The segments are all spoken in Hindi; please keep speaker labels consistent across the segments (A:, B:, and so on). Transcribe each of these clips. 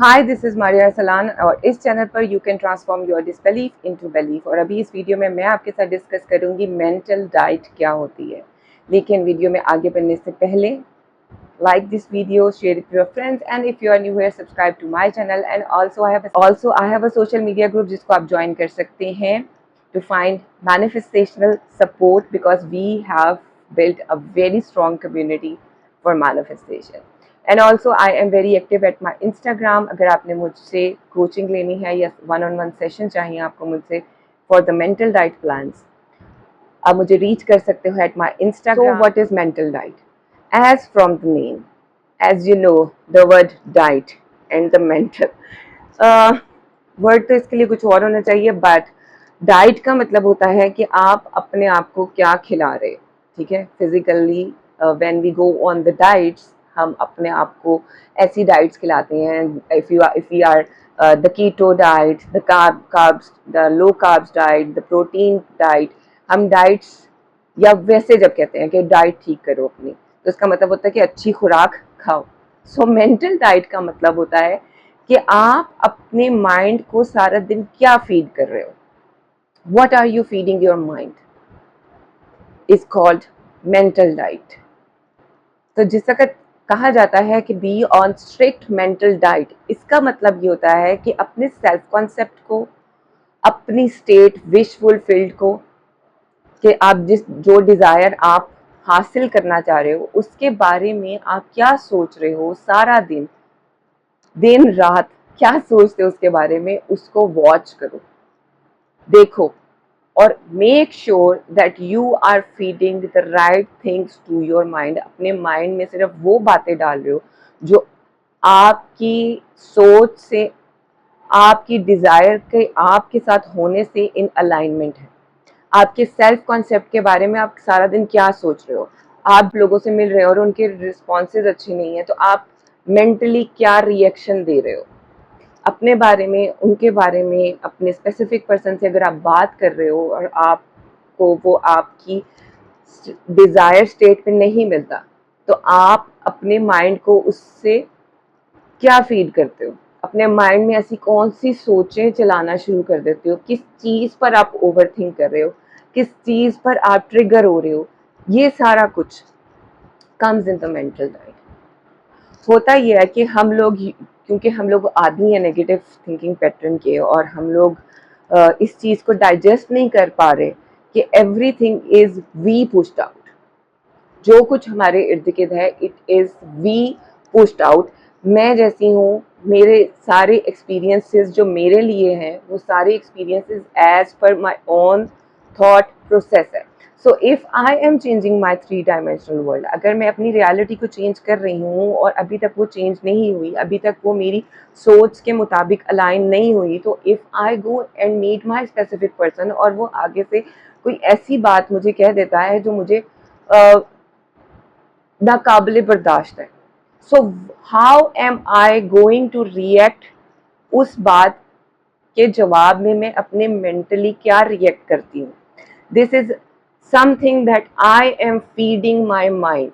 A: हाय, दिस इज़ मारिया सलान और इस चैनल पर you can transform your disbelief into belief. और अभी इस वीडियो में मैं आपके साथ डिस्कस करूंगी मेंटल डाइट क्या होती है। लेकिन वीडियो में आगे बढ़ने से पहले like this video, share it with your friends, and if you are new here, subscribe to my channel. And also I have a social media group जिसको आप join कर सकते हैं to find manifestational support because we have built a very strong community for manifestation. And also I am very active at my Instagram. अगर आपने मुझसे कोचिंग लेनी है या one-on-one सेशन चाहिए आपको मुझसे for the mental diet plans, आप मुझे रीच कर सकते हो at my Instagram. So what is mental diet? As from the name, as you know, the word diet and the mental word तो इसके लिए कुछ और होना चाहिए, बट डाइट का मतलब होता है कि आप अपने आप को क्या खिला रहे, ठीक है। Physically when we go on the diets, हम अपने आप को ऐसी डाइट्स खिलाते हैं। If we are the keto diet, the carbs, the low carbs diet, the protein diet, हम डाइट्स या वैसे जब कहते हैं कि डाइट ठीक करो अपनी, तो इसका मतलब होता है कि अच्छी खुराक खाओ। सो मेंटल डाइट का मतलब होता है कि आप अपने माइंड को सारा दिन क्या फीड कर रहे हो। What are you feeding your mind is called mental diet. तो जिस वक्त कहा जाता है कि be on strict mental diet, इसका मतलब ये होता है कि अपने सेल्फ कॉन्सेप्ट को, अपनी स्टेट विश फुलफिल्ड को, कि आप जो डिज़ायर आप हासिल करना चाह रहे हो उसके बारे में आप क्या सोच रहे हो सारा दिन, दिन रात क्या सोचते हो उसके बारे में, उसको वॉच करो, देखो, और make sure that you are feeding the right things to your mind. अपने माइंड में सिर्फ वो बातें डाल रहे हो जो आपकी सोच से, आपकी डिज़ायर के आपके साथ होने से इन अलाइनमेंट है। आपके सेल्फ कॉन्सेप्ट के बारे में आप सारा दिन क्या सोच रहे हो। आप लोगों से मिल रहे हो और उनके रिस्पॉन्सेज अच्छे नहीं है तो आप मेंटली क्या रिएक्शन दे रहे हो अपने बारे में, उनके बारे में। अपने स्पेसिफिक पर्सन से अगर आप बात कर रहे हो और आपको वो आपकी डिज़ायर स्टेट में नहीं मिलता, तो आप अपने माइंड को उससे क्या फीड करते हो। अपने माइंड में ऐसी कौन सी सोचें चलाना शुरू कर देते हो, किस चीज़ पर आप ओवर थिंक कर रहे हो, किस चीज़ पर आप ट्रिगर हो रहे हो, ये सारा कुछ comes in the mental diet. होता यह है कि हम लोग, क्योंकि हम लोग आदी हैं नेगेटिव थिंकिंग पैटर्न के, और हम लोग इस चीज़ को डाइजेस्ट नहीं कर पा रहे कि everything is we pushed out. जो कुछ हमारे इर्द गिर्द है it is we pushed out. मैं जैसी हूँ, मेरे सारे एक्सपीरियंसेस जो मेरे लिए हैं वो सारे experiences as per my own thought process है। So if I am changing my 3 dimensional world, अगर मैं अपनी रियलिटी को चेंज कर रही हूँ और अभी तक वो चेंज नहीं हुई, अभी तक वो मेरी सोच के मुताबिक अलाइन नहीं हुई, तो if I go and meet my specific person और वो आगे से कोई ऐसी बात मुझे कह देता है जो मुझे नाकाबिले बर्दाश्त है, so how am I going to react. उस बात के जवाब में मैं अपने मेंटली क्या रिएक्ट करती हूँ। This is something that I am feeding my mind.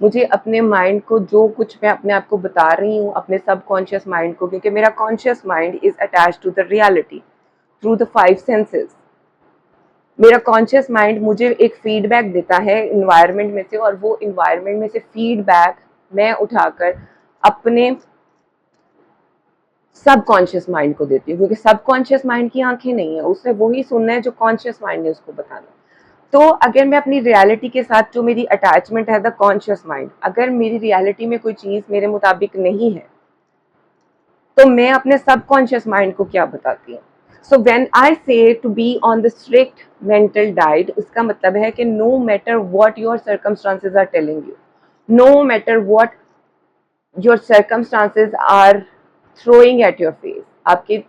A: मुझे अपने माइंड को जो कुछ मैं अपने आप को बता रही हूँ, अपने सबकॉन्शियस माइंड को, क्योंकि मेरा conscious mind is attached to the reality through the 5 senses. मेरा कॉन्शियस माइंड मुझे एक फीडबैक देता है इन्वायरमेंट में से, और वो इन्वायरमेंट में से फीडबैक मैं उठाकर अपने सबकॉन्शियस माइंड को देती हूँ, क्योंकि सबकॉन्शियस माइंड की आंखें नहीं है, उसने वही सुनना है जो कॉन्शियस माइंड ने उसको बताना। तो अगर मैं अपनी रियलिटी के साथ, जो मेरी अटैचमेंट है द कॉन्शियस माइंड, अगर मेरी रियलिटी में कोई चीज़ मेरे मुताबिक नहीं है, तो मैं अपने सबकॉन्शियस माइंड को क्या बताती हूँ। सो when I say to be on the strict mental diet, उसका मतलब है कि no matter what your circumstances are telling you, no matter what your circumstances are throwing at your face, आपके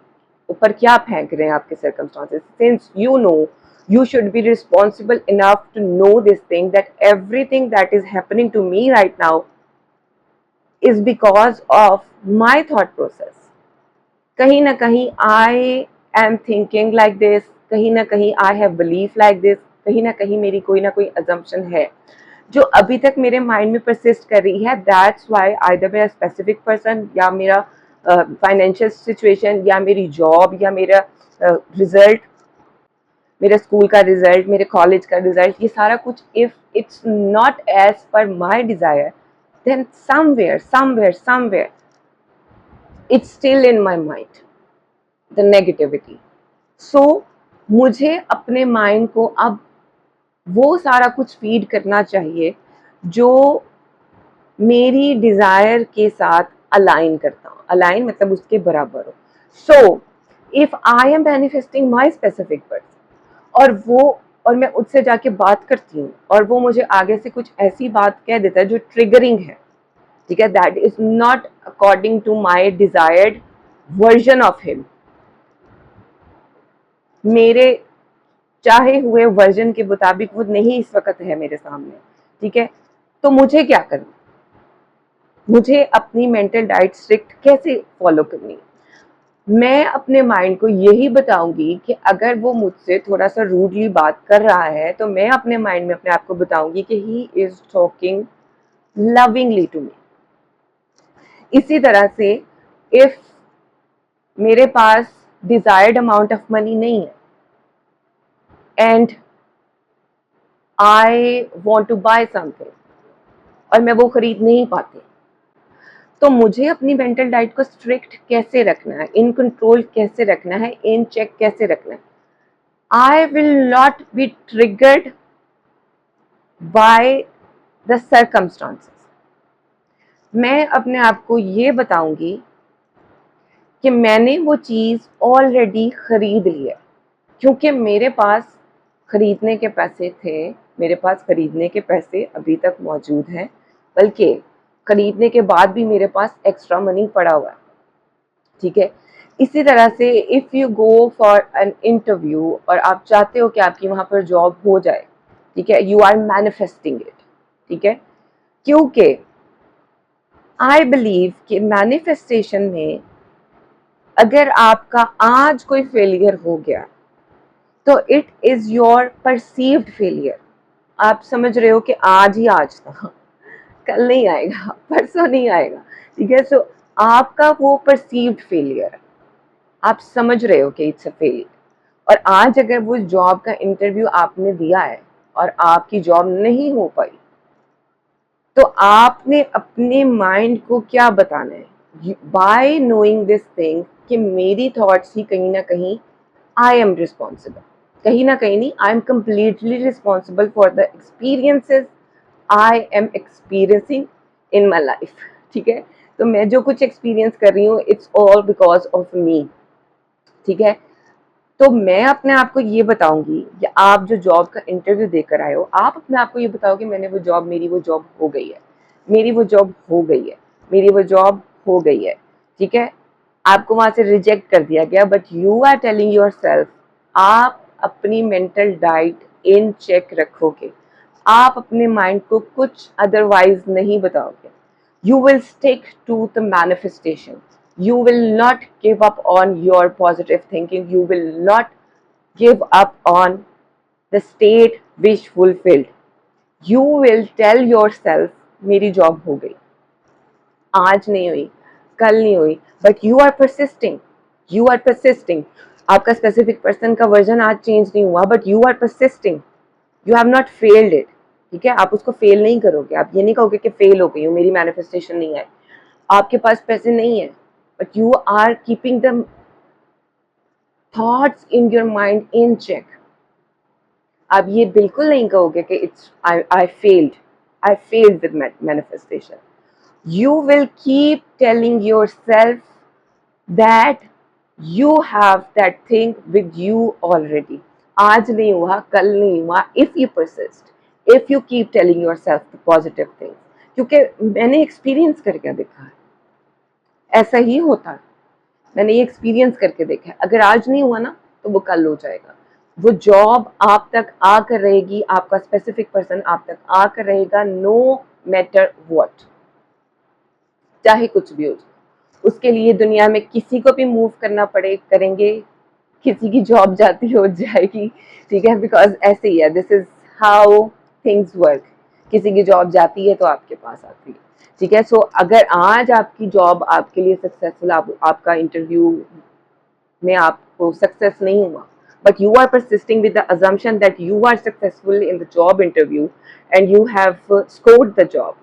A: ऊपर क्या फेंक रहे हैं आपके circumstances, since you know, you should be responsible enough to know this thing, that everything that is happening to me right now is because of my thought process. कहीं ना कहीं I am thinking like this, कहीं ना कहीं I have belief like this, कहीं ना कहीं मेरी कोई ना कोई assumption है जो अभी तक मेरे माइंड में परसिस्ट कर रही है। दैट्स वाई आइदर मेरा स्पेसिफिक पर्सन या मेरा फाइनेंशियल सिचुएशन या मेरी जॉब या मेरा रिजल्ट, मेरे स्कूल का रिजल्ट, मेरे कॉलेज का रिजल्ट, ये सारा कुछ if it's not as per my desire, then somewhere it's still in my mind the negativity. So मुझे अपने माइंड को अब वो सारा कुछ फीड करना चाहिए जो मेरी डिजायर के साथ अलाइन करता हूँ. अलाइन मतलब उसके बराबर हो. So if I am manifesting my specific person और मैं उससे जाके बात करती हूँ और वो मुझे आगे से कुछ ऐसी बात कह देता है जो ट्रिगरिंग है, ठीक है, that is not according to my desired version of him, मेरे चाहे हुए वर्जन के मुताबिक वो नहीं इस वक्त है मेरे सामने, ठीक है, तो मुझे क्या करना, मुझे अपनी मेंटल डाइट स्ट्रिक्ट कैसे फॉलो करनी. मैं अपने माइंड को यही बताऊंगी कि अगर वो मुझसे थोड़ा सा रूडली बात कर रहा है तो मैं अपने माइंड में अपने आप को बताऊंगी कि he is talking lovingly to me. इसी तरह से इफ मेरे पास डिजायर्ड अमाउंट ऑफ मनी नहीं है and I want to buy something और मैं वो खरीद नहीं पाती, तो मुझे अपनी मेंटल डाइट को स्ट्रिक्ट कैसे रखना है, इन कंट्रोल कैसे रखना है, इन चेक कैसे रखना है. I will not be triggered by the circumstances. मैं अपने आप को ये बताऊंगी कि मैंने वो चीज़ ऑलरेडी खरीद ली है, क्योंकि मेरे पास खरीदने के पैसे थे, मेरे पास खरीदने के पैसे अभी तक मौजूद हैं, बल्कि खरीदने के बाद भी मेरे पास एक्स्ट्रा मनी पड़ा हुआ है, ठीक है. इसी तरह से if you go for an interview और आप चाहते हो कि आपकी वहाँ पर जॉब हो जाए, ठीक है, यू आर मैनिफेस्टिंग इट, ठीक है, क्योंकि आई बिलीव कि मैनिफेस्टेशन में अगर आपका आज कोई फेलियर हो गया तो it is your perceived failure. आप समझ रहे हो कि आज ही आज था, कल नहीं आएगा, परसों नहीं आएगा, ठीक है. सो आपका वो परसीव्ड फेलियर है, आप समझ रहे हो कि इट्स अ फेलियर. और आज अगर वो जॉब का इंटरव्यू आपने दिया है और आपकी जॉब नहीं हो पाई, तो आपने अपने माइंड को क्या बताना है, बाय नोइंग दिस थिंग कि मेरी थॉट्स ही कहीं ना कहीं आई एम रिस्पॉन्सिबल, कहीं ना कहीं नहीं, I am completely responsible for the experiences I am experiencing in my life, ठीक है. तो मैं जो कुछ एक्सपीरियंस कर रही हूँ it's all because of me, ठीक है. तो मैं अपने आप को ये बताऊंगी कि आप जो जॉब का इंटरव्यू देकर आए हो, आप अपने आप को ये बताओ कि मैंने वो जॉब, मेरी वो जॉब हो गई है, मेरी वो जॉब हो गई है, मेरी वो जॉब हो गई है, ठीक है. आपको वहां से रिजेक्ट कर दिया गया, but you are telling yourself, आप अपनी मेंटल डाइट इन चेक रखोगे, आप अपने माइंड को कुछ अदरवाइज नहीं बताओगे, you will stick to the manifestation, you will not give up on your positive thinking, you will not give up on the state wish fulfilled, you will tell yourself मेरी जॉब हो गई, आज नहीं हुई, कल नहीं हुई, but you are persisting, you are persisting. आपका स्पेसिफिक पर्सन का वर्जन आज चेंज नहीं हुआ, but you are persisting, you have not failed it, ठीक है. आप उसको फेल नहीं करोगे, आप ये नहीं कहोगे कि फेल हो गई हूँ, मेरी मैनिफेस्टेशन नहीं है, आपके पास पैसे नहीं है, but you are keeping the thoughts in your mind in check. आप ये बिल्कुल नहीं कहोगे कि it's I failed with manifestation. You will keep telling yourself that you have that thing with you already. आज नहीं हुआ, कल नहीं हुआ. If you persist, if you keep telling yourself the positive things, क्योंकि मैंने एक्सपीरियंस करके देखा है, ऐसा ही होता है. मैंने ये एक्सपीरियंस करके देखा है, अगर आज नहीं हुआ ना तो वो कल हो जाएगा. वो जॉब आप तक आकर रहेगी, आपका स्पेसिफिक पर्सन आप तक आकर रहेगा, नो मैटर व्हाट, चाहे कुछ भी हो जाए. उसके लिए दुनिया में किसी को भी मूव करना पड़े करेंगे, किसी की जॉब जाती हो जाएगी, ठीक है, बिकॉज ऐसे ही है, this is how things work. किसी की जॉब जाती है तो आपके पास आती है, ठीक है। सो अगर आज आपकी जॉब आपके लिए सक्सेसफुल, आपका इंटरव्यू में आपको सक्सेस नहीं हुआ, but you are persisting with the assumption that you are successful in the job interview and you have scored the job,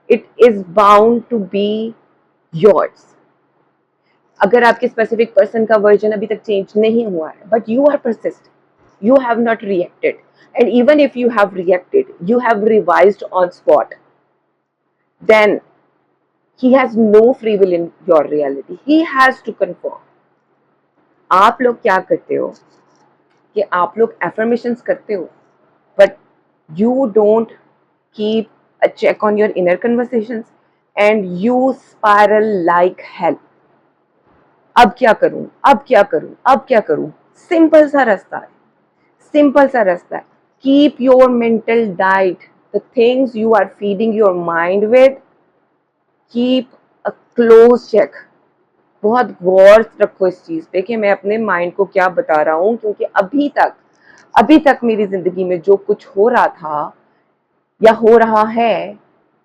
A: it is bound to be yours. अगर आपके स्पेसिफिक पर्सन का वर्जन अभी तक चेंज नहीं हुआ है, but you are persist, you have not reacted, and even if you have reacted, you have revised on spot, then he has no free will in your reality, he has to confirm. आप लोग क्या करते हो कि आप लोग एफर्मेशंस करते हो, but you don't keep a check on your inner conversations and you spiral like hell. अब क्या करूं, अब क्या करूं, अब क्या करूं. सिंपल सा रास्ता है, सिंपल सा रास्ता है. Keep your mental diet, the things you are feeding your mind with, keep a close check. बहुत गौर रखो इस चीज पे कि मैं अपने माइंड को क्या बता रहा हूं, क्योंकि अभी तक मेरी जिंदगी में जो कुछ हो रहा था या हो रहा है,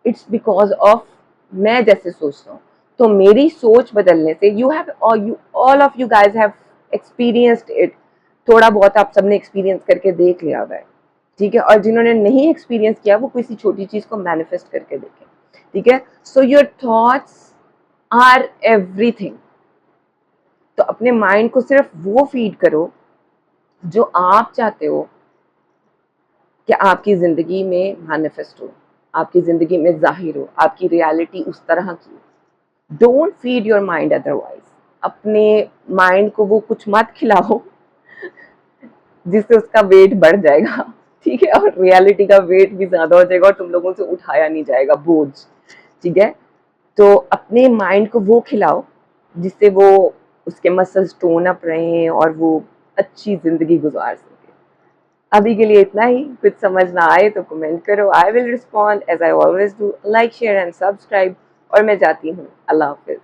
A: इट्स बिकॉज ऑफ मैं जैसे सोच रहा हूँ. तो मेरी सोच बदलने से you have all of you guys have experienced it. थोड़ा बहुत आप सबने एक्सपीरियंस करके देख लिया हुआ है, ठीक है. और जिन्होंने नहीं एक्सपीरियंस किया वो किसी छोटी चीज को मैनिफेस्ट करके देखें, ठीक है. So your thoughts are everything. तो अपने माइंड को सिर्फ वो फीड करो जो आप चाहते हो कि आपकी ज़िंदगी में मैनिफेस्ट हो, आपकी ज़िंदगी में ज़ाहिर हो, आपकी रियलिटी उस तरह की. Don't feed your mind otherwise. अपने माइंड को वो कुछ मत खिलाओ जिससे उसका वेट बढ़ जाएगा, ठीक है, और रियलिटी का वेट भी ज़्यादा हो जाएगा और तुम लोगों से उठाया नहीं जाएगा बोझ, ठीक है. तो अपने माइंड को वो खिलाओ जिससे वो उसके मसल्स टोन अप रहें और वो अच्छी ज़िंदगी गुजार सके. अभी के लिए इतना ही. कुछ समझ ना आए तो कमेंट करो, I will respond as I always do. Like, share and subscribe. और मैं जाती हूँ. अल्लाह हाफिज़.